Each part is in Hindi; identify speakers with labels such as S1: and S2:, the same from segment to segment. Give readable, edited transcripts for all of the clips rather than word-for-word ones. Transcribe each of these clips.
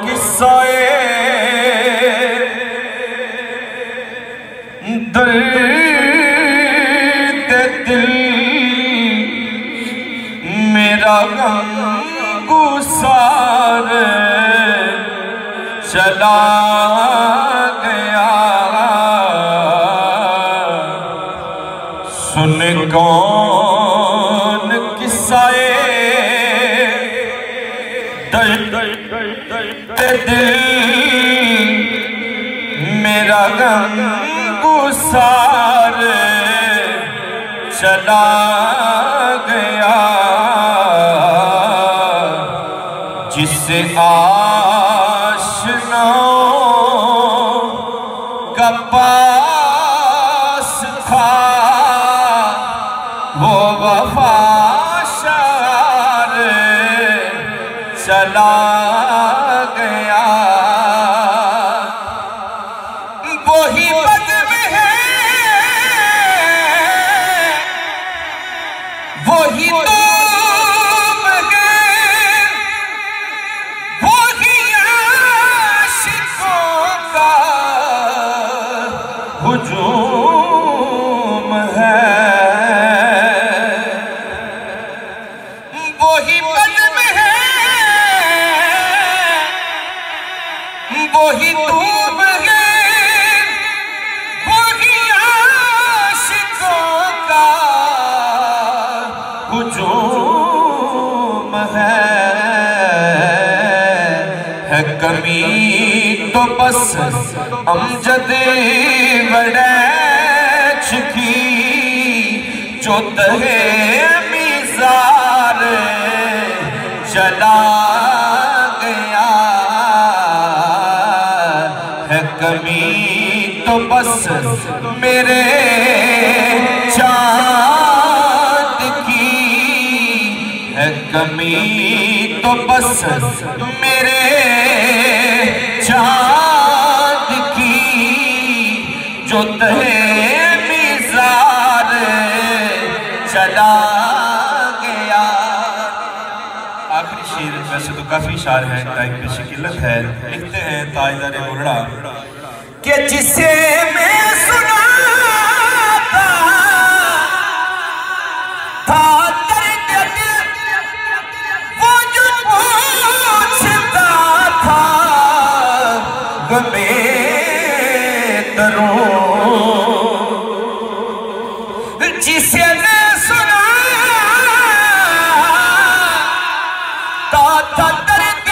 S1: किस्साए दर्द दिल मेरा गम गुसार चला गया। सुन कौन किस्साए दर्द दिल मेरा गम गुसार चला गया। जिससे आशनाओं का पास था वो वफाशार चला गया। वही बज़्म है वही तुम गए वही आशिकों का हुजूम है। वही बज़्म है वही तुम गए वही आशिकों का हुजूम है कमी तो बस अमजद वड़ैच की जो तहे मिज़ार चला गया है। कमी तो बस मेरे चाँद की है। कमी तो बस मेरे चाँद की जो तहे मिज़ार चला गया। आखिरी शेर वैसे तो काफी शार है, टाइम पे शिकिलत है। लिखते हैं ताजदार मुरड़ा कि जिसे मैं सुनाता था दर्द वो जो पूछता था गमे दरों। जिसे मैं सुनाता था दर्द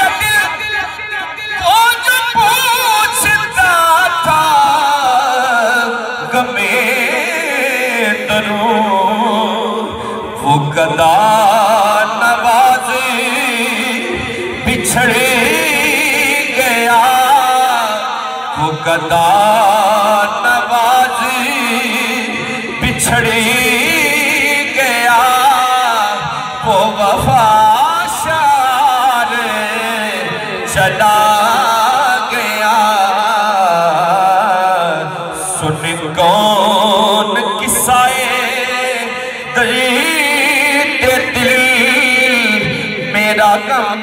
S1: वो जो पूछता था गमे दरों। वो गदा नवाज़े बिछड़े गया। वो गदा नवाज़े बिछड़े गया। वो वफाशार चला गया। सुन कौन किस्साए दर्द दिल मेरा गम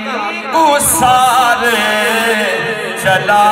S1: गुसार चला